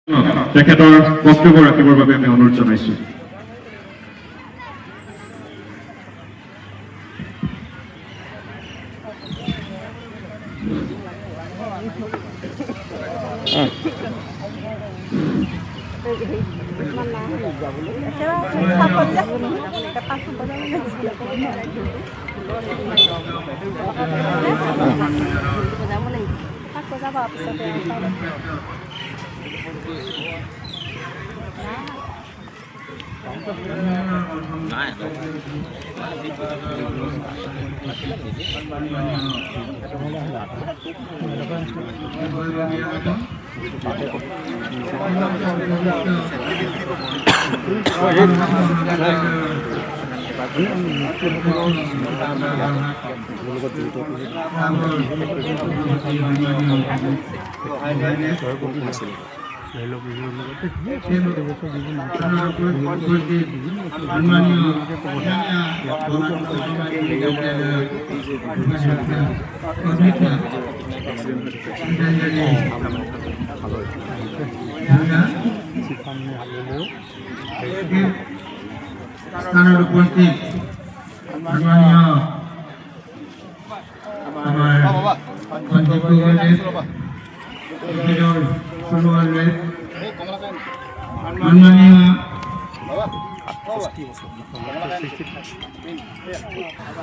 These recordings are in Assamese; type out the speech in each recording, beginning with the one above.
তেখেতৰ বক্তব্য ৰাখিবৰ বাবে আমি অনুৰোধ জনাইছো। স্থানেৰ উপস্থিত সম্মানীয় আমাৰ সম্মানীয়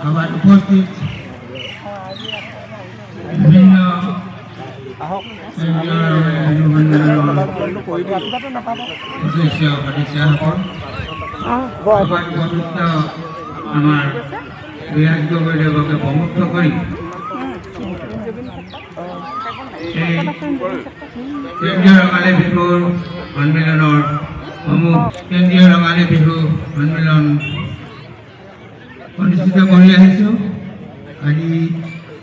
আমাৰ উপস্থিত বিভিন্ন আমাৰ ৰিয়াজ গগৈদেৱকে প্ৰমুখ কৰি কেন্দ্ৰীয় ৰঙালী বিহুৰ সন্মিলনৰ কেন্দ্ৰীয় ৰঙালী বিহু সন্মিলন অনুষ্ঠিত কৰি আহিছোঁ। আজি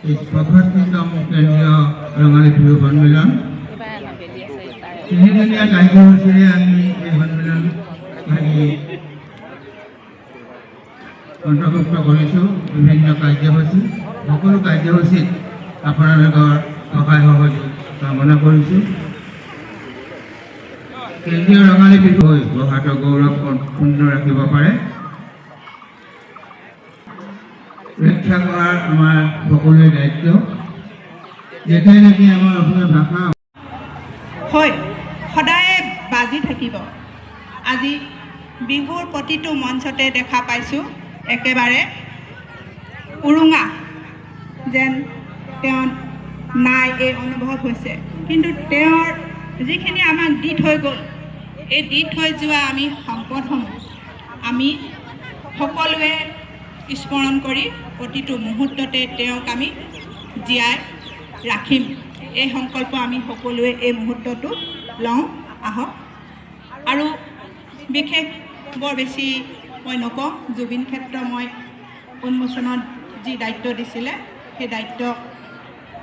এই 65তম কেন্দ্ৰীয় ৰঙালী বিহু সন্মিলন তিনিদিনীয়া কাৰ্যসূচীৰে আমি এই সন্মিলন আজি অন্তৰ্ভুক্ত কৰিছোঁ। বিভিন্ন কাৰ্যসূচী সকলো কাৰ্যসূচীত আপোনালোকৰ সহায় সহযোগ কামনা কৰিছোঁ। কেন্দ্ৰীয় ৰঙালী বিহু বহাগৰ গৌৰৱ অক্ষুণ্ণ ৰাখিব পাৰে, ৰক্ষা কৰাৰ আমাৰ সকলোৰে দায়িত্ব। যেতিয়াই নেকি আমাৰ অসমীয়া ভাষা হয় সদায় বাজি থাকিব। আজি বিহুৰ প্ৰতিটো মঞ্চতে দেখা পাইছোঁ একেবাৰে উৰুঙা যেন তেওঁ নাই এই অনুভৱ হৈছে, কিন্তু তেওঁৰ যিখিনি আমাক দি থৈ গ'ল, এই দি থৈ যোৱা আমি সম্পদসমূহ আমি সকলোৱে স্মৰণ কৰি প্ৰতিটো মুহূৰ্ততে তেওঁক আমি জীয়াই ৰাখিম। এই সংকল্প আমি সকলোৱে এই মুহূৰ্তটো লওঁ আহক। আৰু বিশেষ বৰ বেছি মই নকওঁ, জুবিন ক্ষেত্ৰ মই উন্মোচনত যি দায়িত্ব দিছিলে সেই দায়িত্ব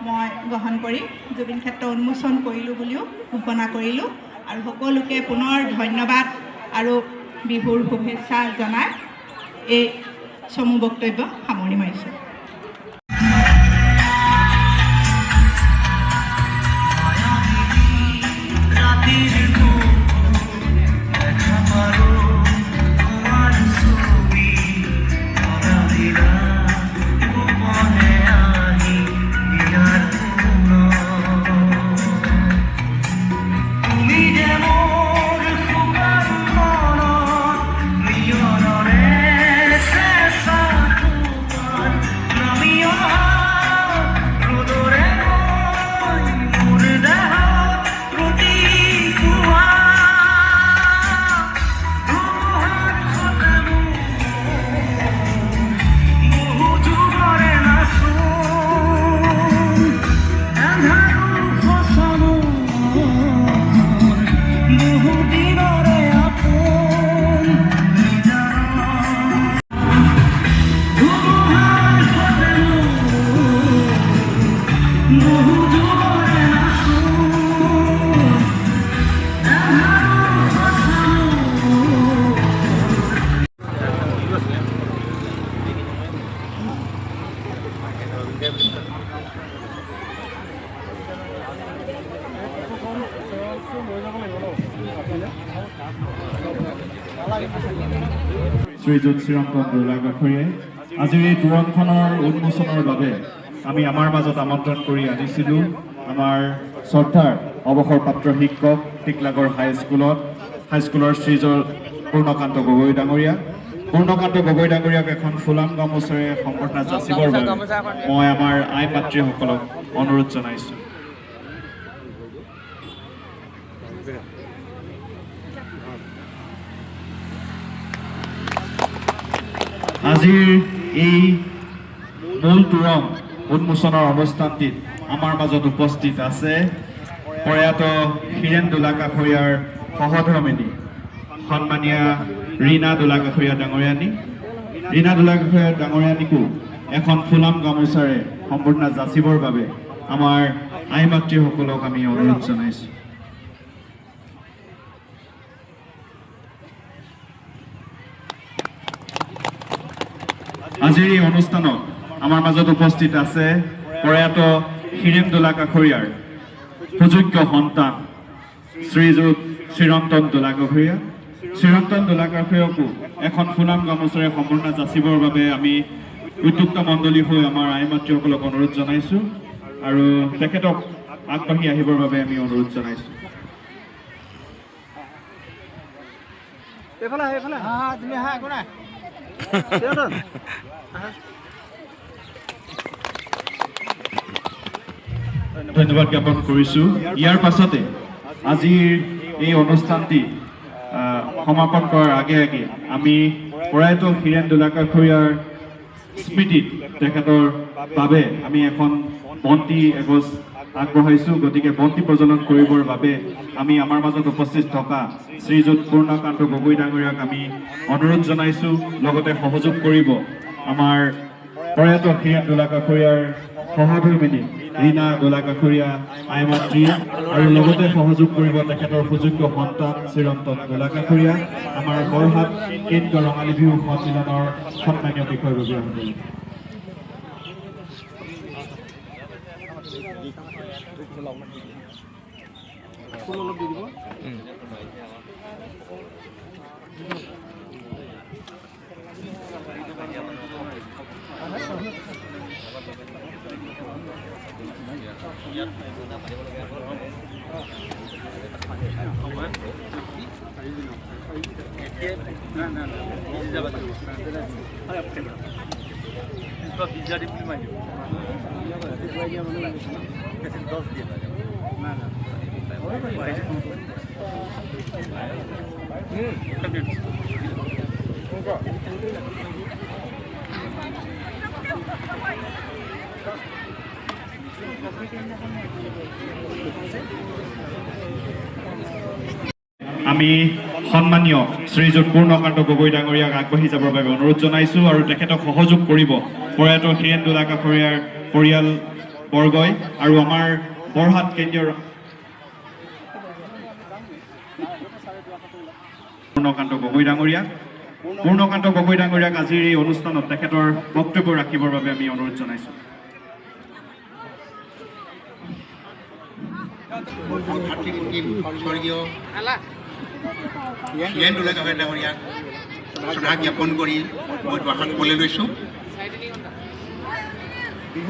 মই গ্ৰহণ কৰি জুবিন ক্ষেত্ৰ উন্মোচন কৰিলোঁ বুলিও ঘোষণা কৰিলোঁ। আৰু সকলোকে পুনৰ ধন্যবাদ আৰু বিহুৰ শুভেচ্ছা জনাই এই চমু বক্তব্য সামৰণি মাৰিছোঁ। লৈ যাব লাগিব ন। শ্ৰীযুত চিৰন্তন দোলাকাষৰীয়ে আজিৰ এই তোৰণখনৰ উন্মোচনৰ বাবে আমি আমাৰ মাজত আমন্ত্ৰণ কৰি আনিছিলোঁ আমাৰ শ্ৰদ্ধাৰ অৱসৰপ্ৰাপ্ত শিক্ষক টিকলাগড় হাইস্কুলৰ শ্ৰীযুত পূৰ্ণকান্ত গগৈ ডাঙৰীয়া। পূৰ্ণকান্ত গগৈ ডাঙৰীয়াক এখন ফুলাম গামোচাৰে সম্বৰ্ধনা যাচিবৰ বাবে মই আমাৰ আই মাতৃসকলক অনুৰোধ জনাইছোঁ। আজিৰ এই মূল তোৰণ উন্মোচনৰ অনুষ্ঠানটিত আমাৰ মাজত উপস্থিত আছে প্ৰয়াত হীৰেণ দোলাকাষৰীয়াৰ সহধৰ্মিনী সন্মানীয়া ৰীণা দোলাকাষৰীয়া ডাঙৰীয়ানী। ৰীণা দোলাকাষৰীয়া ডাঙৰীয়ানীকো এখন ফুলাম গামোচাৰে সম্বৰ্ধনা যাচিবৰ বাবে আমাৰ আই মাতৃসকলক আমি অনুৰোধ জনাইছোঁ। আজিৰ এই অনুষ্ঠানত আমাৰ মাজত উপস্থিত আছে প্ৰয়াত হীৰেণ দোলাকাষৰীয়াৰ সুযোগ্য সন্তান শ্ৰীযুত চিৰন্তন দোলাকাষৰীয়া। চিৰন্তন দোলাকাষৰীয়াকো এখন ফুলাম গামোচাৰে সম্বৰ্ধনা যাচিবৰ বাবে আমি উদ্যুক্ত মণ্ডলী হৈ আমাৰ আই মাতৃসকলক অনুৰোধ জনাইছোঁ আৰু তেখেতক আগবাঢ়ি আহিবৰ বাবে আমি অনুৰোধ জনাইছোঁ। ধন্যবাদ জ্ঞাপন কৰিছোঁ। ইয়াৰ পাছতে আজিৰ এই অনুষ্ঠানটি সমাপন কৰাৰ আগে আগে আমি প্ৰয়াত হীৰেণ দোলাকাষৰীয়াৰ স্মৃতিত তেখেতৰ বাবে আমি এখন বন্তি এগছ আগবঢ়াইছোঁ। গতিকে বন্তি প্ৰজ্বলন কৰিবৰ বাবে আমি আমাৰ মাজত উপস্থিত থকা শ্ৰীযুত পূৰ্ণকান্ত গগৈ ডাঙৰীয়াক আমি অনুৰোধ জনাইছোঁ। লগতে সহযোগ কৰিব আমাৰ প্ৰয়াত হীৰেণ দোলাকাষৰীয়াৰ সহধৰ্মিনী ৰীণা দোলাকাষৰীয়া আই মাতৃয়ে আৰু লগতে সহযোগ কৰিব তেখেতৰ সুযোগ্য সন্তান চিৰন্তন দোলাকাষৰীয়া আমাৰ বৰহাট কেন্দ্ৰীয় ৰঙালী বিহু সন্মিলনৰ সন্মানীয় বিষয়ববীয়াসকল। আমি সন্মানীয় শ্ৰীযুত পূৰ্ণকান্ত গগৈ ডাঙৰীয়াক আগবাঢ়ি যাবৰ বাবে অনুৰোধ জনাইছোঁ আৰু তেখেতক সহযোগ কৰিব প্ৰয়াত হীৰেণ দোলাকাষৰীয়াৰ পৰিয়াল বৰ্গই আৰু আমাৰ বৰহাট কেন্দ্ৰীয় পূৰ্ণকান্ত গগৈ ডাঙৰীয়াক আজিৰ এই অনুষ্ঠানত তেখেতৰ বক্তব্য ৰাখিবৰ বাবে আমি অনুৰোধ জনাইছোঁ। হীৰেণ দোলাকাষৰীয়া ডাঙৰীয়াক শ্ৰদ্ধা জ্ঞাপন কৰি মই দুআষাৰ ক'বলৈ লৈছোঁ।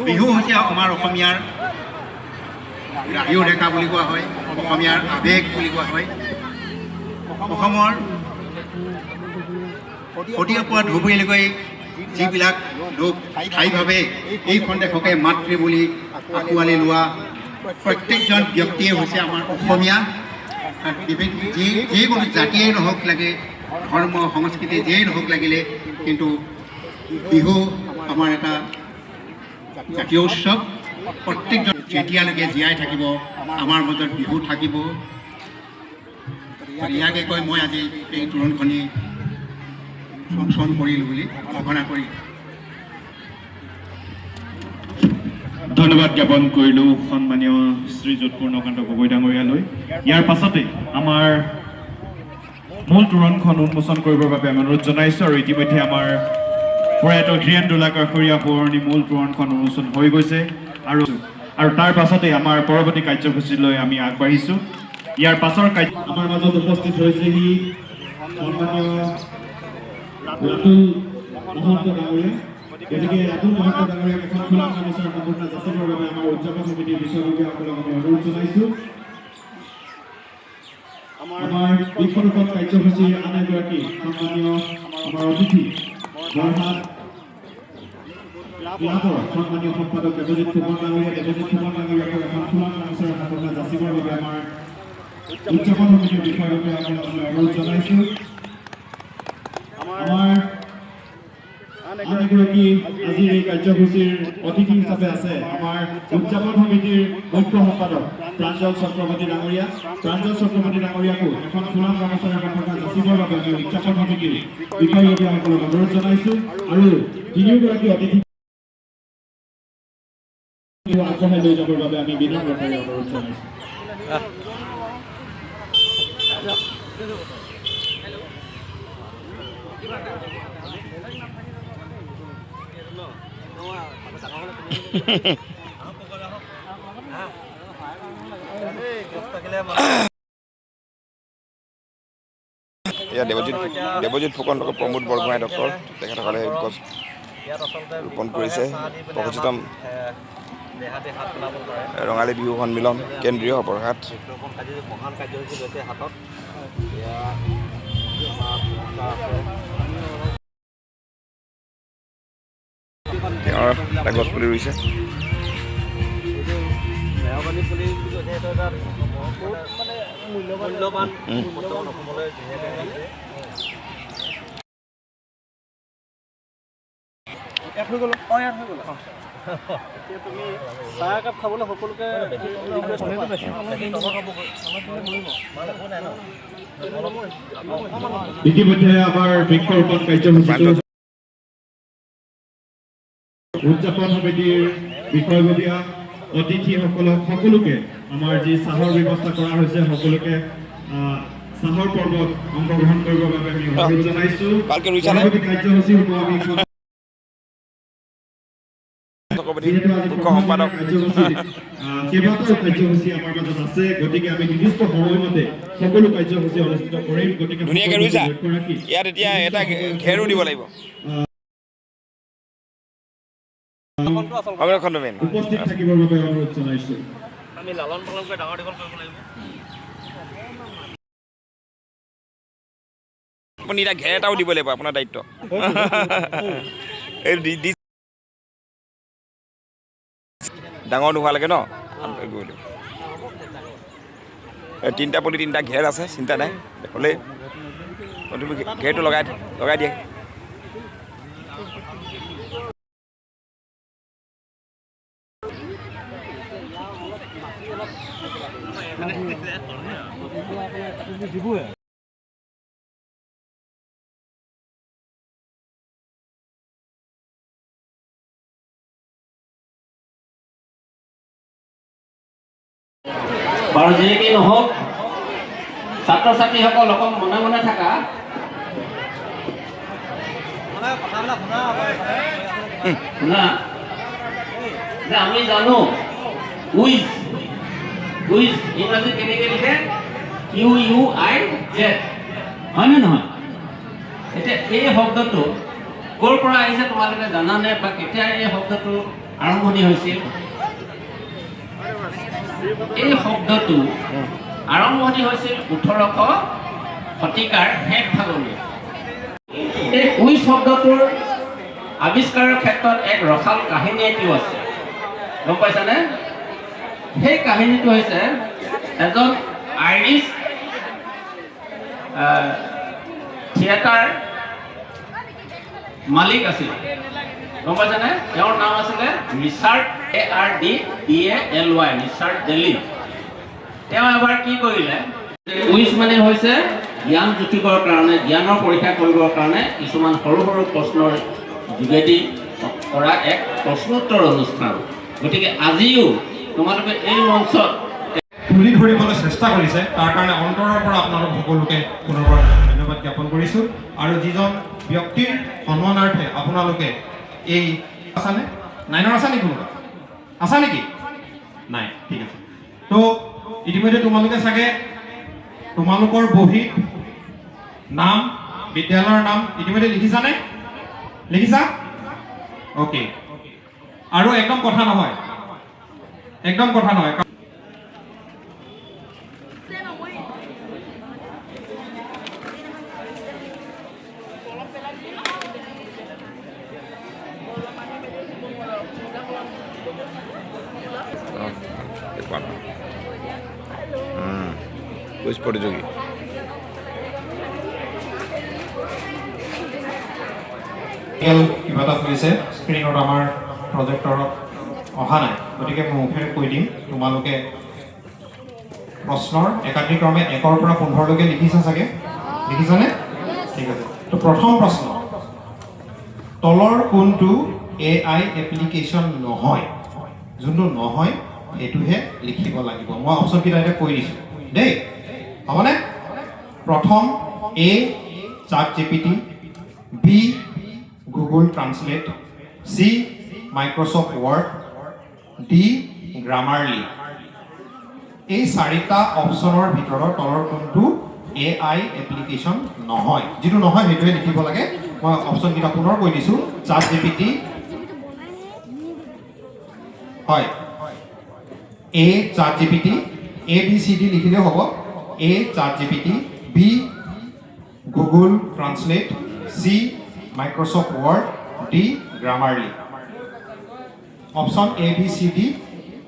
বিহু হৈছে আমাৰ অসমীয়াৰ ৰাহিও ৰেখা বুলি কোৱা হয়, অসমীয়াৰ আৱেগ বুলি কোৱা হয়। অসমৰ অতীতৰ পৰা ধুবুৰীলৈকে যিবিলাক লোক স্থায়ীভাৱে এইখন দেশকে মাতৃ বুলি আঁকোৱালি লোৱা প্ৰত্যেকজন ব্যক্তিয়ে হৈছে আমাৰ অসমীয়া। যিকোনো জাতিয়েই নহওক লাগে, ধৰ্ম সংস্কৃতি যিয়েই নহওক লাগিলে, কিন্তু বিহু আমাৰ এটা জাতীয় উৎসৱ। প্ৰত্যেকজন যেতিয়ালৈকে জীয়াই থাকিব আমাৰ মাজত বিহু থাকিব। ইয়াকে কৈ মই আজি এই তোৰণখনি উন্মোচন কৰিলোঁ বুলি ঘোষণা কৰি ধন্যবাদ জ্ঞাপন কৰিলোঁ সন্মানীয় শ্ৰীযুত পূৰ্ণকান্ত গগৈ ডাঙৰীয়ালৈ। ইয়াৰ পাছতে আমাৰ মূল তোৰণখন উন্মোচন কৰিবৰ বাবে আমি অনুৰোধ জনাইছোঁ আৰু ইতিমধ্যে আমাৰ প্ৰয়াত হীৰেণ দোলাকাষৰীয়া সোঁৱৰণি মূল তোৰণখন উন্মোচন হৈ গৈছে আৰু তাৰ পাছতে আমাৰ পৰৱৰ্তী কাৰ্যসূচীলৈ আমি আগবাঢ়িছোঁ। ইয়াৰ পাছৰ আমাৰ মাজত উপস্থিত হৈছেহি সন্মানীয় ৰাতুল মহন্ত ডাঙৰীয়া। গতিকে ৰাতুল মহন্ত ডাঙৰীয়াক এখন খোলা গামোচাৰ সম্পূৰ্ণ যাচিবৰ বাবে আমাৰ উদযাপন সমিতিৰ বিষয়ববীয়াসকলক আমি অনুৰোধ জনাইছোঁ। আমাৰ বৃক্ষৰোপণ কাৰ্যসূচীৰ আন এগৰাকী সন্মানীয় আমাৰ অতিথি বৰহাট ক্লাবৰ সন্মানীয় সম্পাদক দেৱজিৎ ফুকন ডাঙৰীয়া। দেৱজিৎ ফুকন ডাঙৰীয়াকো এখন খোলা গামোচাৰ সম্পূৰ্ণ যাচিবৰ বাবে আমাৰ উদযাপন সমিতিৰ বিষয়ববীয়াসকলক আমি অনুৰোধ জনাইছোঁ। আমাৰ আন এগৰাকী আজিৰ এই কাৰ্যসূচীৰ অতিথি হিচাপে আছে আমাৰ উদযাপন সমিতিৰ মুখ্য সম্পাদক প্ৰাঞ্জল চক্ৰৱৰ্তী ডাঙৰীয়া। প্ৰাঞ্জল চক্ৰৱৰ্তী ডাঙৰীয়াকো এখন খোলা গামোচাৰ সম্পূৰ্ণ যাচিবৰ বাবে আমি উদযাপন সমিতিৰ বিষয়ববীয়াসকলক অনুৰোধ জনাইছোঁ। আৰু তিনিওগৰাকী অতিথি আগবঢ়াই লৈ যাবৰ বাবে আমি বিনম্ৰতাৰে অনুৰোধ জনাইছোঁ। এয়া দেৱজিৎ ফুকন ডক্টৰ প্ৰমোদ বৰগোহাঁই ডক্টৰ তেখেতসকলে গছ ৰোপণ কৰিছে। পঁচিছতম ৰঙালী বিহু সন্মিলন কেন্দ্ৰীয় বৰহাট। তেওঁৰ এটা গছপুলি ৰুইছে। ইতিমধ্যে আমাৰ বৃক্ষৰোপণ কাৰ্যসূচীটো উদযাপন সমিতিৰ বিষয়ববীয়া অতিথিসকলক সকলোকে আমাৰ যি চাহৰ ব্যৱস্থা কৰা হৈছে সকলোকে চাহৰ পৰ্বত অংশগ্ৰহণ কৰিবৰ বাবে আমি অনুৰোধ জনাইছোঁ। পৰৱৰ্তী কাৰ্যসূচী হ'ব আমি কেইবাটাও কাৰ্যসূচী আমাৰ মাজত আছে। গতিকে আমি নিৰ্দিষ্ট সময়মতে সকলো কাৰ্যসূচী অনুষ্ঠিত কৰিম। গতিকে ধুনীয়াকৈ ৰুইছা। ইয়াত এতিয়া এটা ঘেৰো দিব লাগিব। উপস্থিত থাকিবৰ বাবে অনুৰোধ জনাইছোঁ। আমি লালন পালন কৰি ডাঙৰ দীঘল কৰিব লাগিব। আপুনি এতিয়া ঘেৰ এটাও দিব লাগিব, আপোনাৰ দায়িত্ব। ডাঙৰ নোহোৱালৈকে ন তিনিটা পুলি তিনিটা ঘেৰ আছে, চিন্তা নাই। হ'লে তুমি ঘেৰটো লগাই দিয়ে। বাৰু যেনেকেই নহওক ছাত্ৰ ছাত্ৰীসকল অকল মনে মনে থাকা। শুনা যে আমি জানো উইজ ইংৰাজীত কেনেকৈ লিখে QUIZ, হয়নে নহয়? এতিয়া এই শব্দটো ক'ৰ পৰা আহিছে তোমালোকে জানানে, বা কেতিয়া এই শব্দটো আৰম্ভণি হৈছিল? এই শব্দটো আৰম্ভণি হৈছিল 1800 শতিকাৰ শেষ ভাগলৈ। এই উইজ শব্দটোৰ আৱিষ্কাৰৰ ক্ষেত্ৰত এক ৰসাল কাহিনী এটিও আছে, গম পাইছানে? সেই কাহিনীটো হৈছে এজন আইৰিছ থিয়েটাৰ মালিক আছিল, গম পাইছানে? তেওঁৰ নাম আছিলে ৰিচাৰ্ড ARDDALY, ৰিচাৰ্ড ডেলি। তেওঁ এবাৰ কি কৰিলে, কুইজ মানে হৈছে জ্ঞান জুখিবৰ কাৰণে, জ্ঞানৰ পৰীক্ষা কৰিবৰ কাৰণে কিছুমান সৰু সৰু প্ৰশ্নৰ যোগেদি কৰা এক প্ৰশ্নোত্তৰ অনুষ্ঠান। গতিকে আজিও তোমালোকে এই মঞ্চত তুলি ধৰিবলৈ চেষ্টা কৰিছে, তাৰ কাৰণে অন্তৰৰ পৰা আপোনালোক সকলোকে পুনৰবাৰ ধন্যবাদ জ্ঞাপন কৰিছোঁ। আৰু যিজন ব্যক্তিৰ সন্মানাৰ্থে আপোনালোকে এই আছানে, নাইনৰ আছা নেকি, কোনোবা আছা নেকি? নাই, ঠিক আছে। তো ইতিমধ্যে তোমালোকে চাগে তোমালোকৰ বহীত নাম, বিদ্যালয়ৰ নাম ইতিমধ্যে লিখিছানে? লিখিছা? অ'কে। আৰু একদম কথা নহয়, একদম কথা নহয়। কুইজ প্ৰতিযোগী কিবা এটা কৰিছে স্ক্ৰীণত, আমাৰ প্ৰজেক্টৰত অহা নাই, গতিকে মই মুখেৰে কৈ দিম। তোমালোকে প্ৰশ্নৰ একাধিক্ৰমে 1ৰ পৰা 15লৈকে লিখিছা চাগে? লিখিছানে? ঠিক আছে। তো প্ৰথম প্ৰশ্ন, তলৰ কোনটো AI এপ্লিকেশ্যন নহয়? যোনটো নহয় সেইটোহে লিখিব লাগিব। মই অপশ্যনকেইটা এতিয়া কৈ দিছোঁ দেই, হ'বনে? প্ৰথম A ChatGPT, B Google Translate, C Microsoft Word, D Grammarly। এই 4টা অপশ্যনৰ ভিতৰত তলৰ কোনটো AI এপ্লিকেশ্যন নহয়? যিটো নহয় সেইটোৱে লিখিব লাগে। মই অপশ্যনকেইটা পুনৰ কৈ দিছোঁ। ChatGPT হয়, A ChatGPT, A B C D লিখিলেও হ'ব। A ChatGPT, B Google Translate, C Microsoft Word, D Grammarly। Option A B C D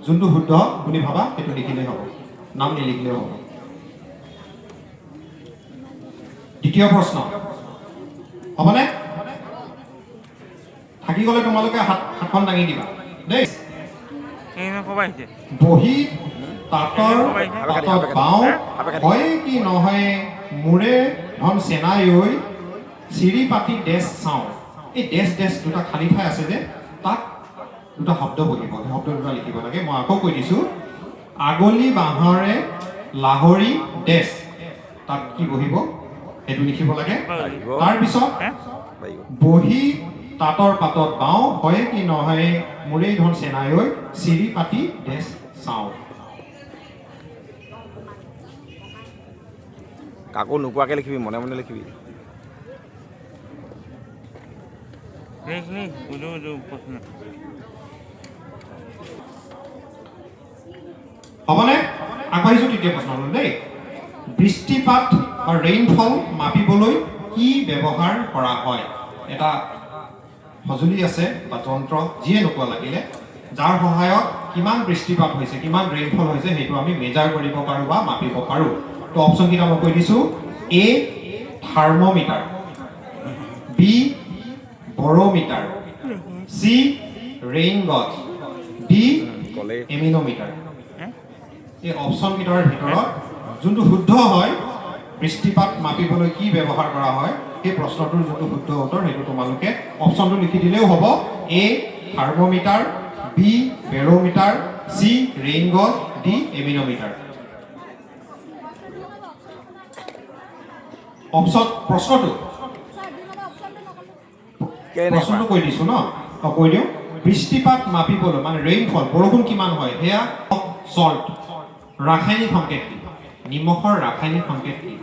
যোনটো শুদ্ধ বুলি ভাবা সেইটো লিখিলেই হ'ব, নাম নিলিখিলেও হ'ব। দ্বিতীয় প্ৰশ্ন হ'বনে? থাকি গ'লে তোমালোকে হাতখন দাঙি দিবা দেই। বহি তাঁতৰ পাতত বাওঁ, হয় কি নহয় মোৰে ধন চেনাই ঐ, চিৰি পাতি ডেছ চাওঁ। এই ডেছ ডেছ দুটা খালী ঠাই আছে যে, তাত দুটা শব্দ বহিব, শব্দ দুটা লিখিব লাগে। মই আকৌ কৈ দিছোঁ, আগলি বাঁহৰে লাহৰি ডেছ, তাত কি বহিব সেইটো লিখিব লাগে। তাৰপিছত বহি তাঁতৰ পাতত বাওঁ, হয় কি নহয় মোৰে ধন চেনাই ঐ, চিৰি পাতি ডেছ চাওঁ। কাকো নোকোৱাকৈ লিখিবি, মনে মনে লিখিবি। হ'বনে? আগবাঢ়িছোঁ তৃতীয় প্ৰশ্নলৈ দেই। বৃষ্টিপাত বা ৰেইনফল মাপিবলৈ কি ব্যৱহাৰ কৰা হয়? এটা সঁজুলি আছে বা যন্ত্ৰ, যিয়ে নোকোৱা লাগিলে, যাৰ সহায়ত কিমান বৃষ্টিপাত হৈছে, কিমান ৰেইনফল হৈছে সেইটো আমি মেজাৰ কৰিব পাৰোঁ বা মাপিব পাৰোঁ। তো অপশ্যনকেইটা মই কৈ দিছোঁ। A thermometer, B barometer, C rain gauge, D anemometer. এই অপশ্যনকেইটাৰ ভিতৰত যোনটো শুদ্ধ হয়, বৃষ্টিপাত মাপিবলৈ কি ব্যৱহাৰ কৰা হয়, সেই প্ৰশ্নটোৰ যোনটো শুদ্ধ উত্তৰ সেইটো তোমালোকে অপশ্যনটো লিখি দিলেও হ'ব। A thermometer, B barometer, C rain gauge, D anemometer. প্ৰশ্নটো কৈ দিছোঁ ন, কৈ দিওঁ। বৃষ্টিপাত মাপিবলৈ মানে ৰেইনফল, বৰষুণ কিমান হয় সেয়া চল্ট, ৰাসায়নিক সংকেত কি? নিমখৰ ৰাসায়নিক সংকেত কি?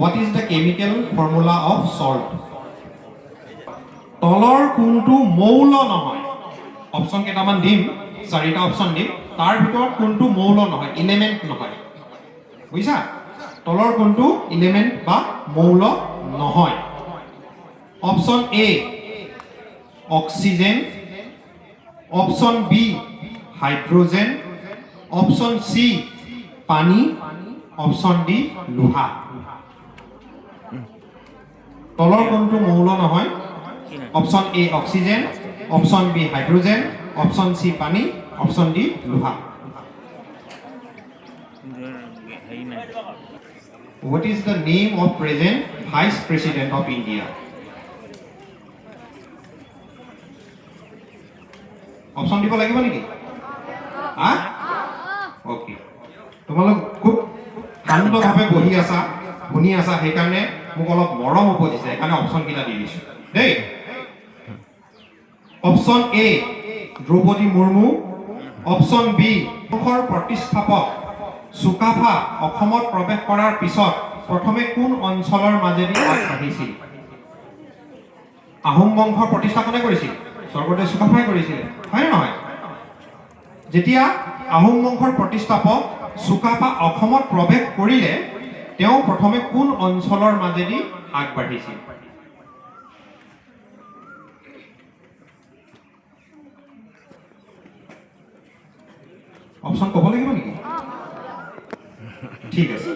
What is the chemical formula of salt? তলৰ কোনটো মৌল নহয়? অপশ্যন কেইটামান দিম, 4টা অপশ্যন দিম, তাৰ ভিতৰত কোনটো মৌল নহয়, ইলেমেণ্ট নহয়? বুজিছা? তলৰ কোনটো ইলেমেণ্ট বা মৌল নহয়? Option A oxygen, option B hydrogen, option C পানী, অপশ্যন D লোহা। তলৰ কোনটো মৌল নহয়? Option A oxygen, option B hydrogen, option C পানী, অপশ্যন D লোহা। What is the name of present Vice President of India? Option দিব লাগিব নেকি? অ'কে, তোমালোক খুব শান্তভাৱে বহি আছা, শুনি আছা, সেইকাৰণে মোক অলপ মৰম উপজিছে, সেইকাৰণে অপশ্যনকেইটা দি দিছোঁ দেই। Option A Droupadi Murmu, option B দেশৰ প্ৰতিষ্ঠাপক চুকাফা অসমত প্ৰৱেশ কৰাৰ পিছত প্ৰথমে কোন অঞ্চলৰ মাজেদি আগবাঢ়িছিল? আহোম বংশৰ প্ৰতিষ্ঠা কোনে কৰিছিল? স্বৰ্গদেৱ চুকাফাই কৰিছিলে, হয় নে নহয়? যেতিয়া আহোম বংশৰ প্ৰতিষ্ঠাপক চুকাফা অসমত প্ৰৱেশ কৰিলে তেওঁ প্ৰথমে কোন অঞ্চলৰ মাজেদি আগবাঢ়িছিল? অপশ্যন ক'ব লাগিব নেকি? ঠিক আছে।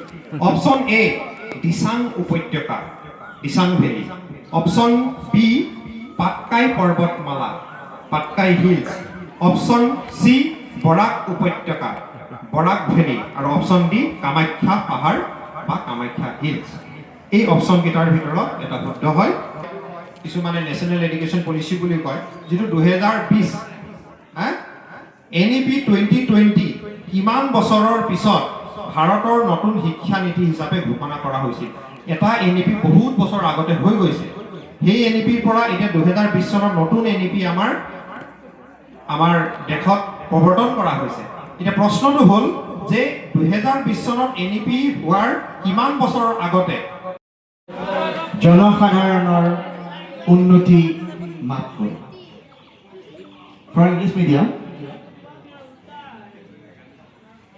অপশ্যন এ দিচাং উপত্যকা, Dichang valley. Option B Patkai পৰ্বতমালা, Patkai hills. Option C Barak উপত্যকা, বৰাক ভেলী। আৰু অপশ্যন ডি কামাখ্যা পাহাৰ বা কামাখ্যা হিলছ। এই অপশ্যনকেইটাৰ ভিতৰত এটা শুদ্ধ হয়। কিছুমানে নেশ্যনেল এডুকেশ্যন পলিচি বুলি কয়, যিটো 2020 NEP 2020 কিমান বছৰৰ পিছত ভাৰতৰ নতুন শিক্ষা নীতি হিচাপে ঘোষণা কৰা হৈছিল। এটা NEP বহুত বছৰ আগতে হৈ গৈছে। সেই NEPৰ পৰা এতিয়া 2020 চনৰ নতুন NEP আমাৰ দেশত প্ৰৱৰ্তন কৰা হৈছে। এতিয়া প্ৰশ্নটো হ'ল যে 2020 চনত NEP হোৱাৰ কিমান বছৰৰ আগতে জনসাধাৰণৰ উন্নতি মাপকাঠি ফৰ ইংলিছ মিডিয়াম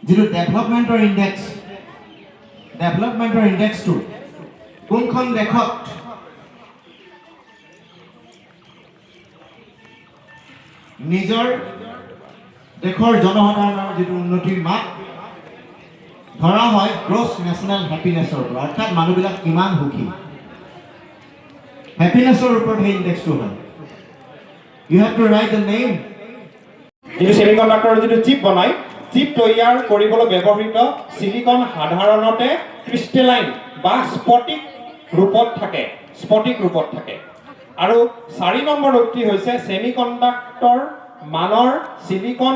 যিটো ডেভেলপমেণ্টৰ ইণ্ডেক্সটো কোনখন দেশত নিজৰ দেশৰ জনসাধাৰণৰ যিটো উন্নতিৰ মাপ ধৰা হয় গ্ৰছ নেশ্যনেল হেপিনেছৰ পৰা, অৰ্থাৎ মানুহবিলাক কিমান সুখী, হেপিনেছৰ ওপৰত সেই ইণ্ডেক্সটো হয়। You have to write the name. যিটো ছেমিকণ্ডাক্টৰৰ যিটো চিপ বনায়, চিপ তৈয়াৰ কৰিবলৈ ব্যৱহৃত চিলিকন সাধাৰণতে ক্ৰিষ্টেলাইন বা স্ফটিক ৰূপত থাকে। আৰু 4 নম্বৰ উক্তি হৈছে ছেমিকণ্ডাক্টৰ মানৰ চিলিকন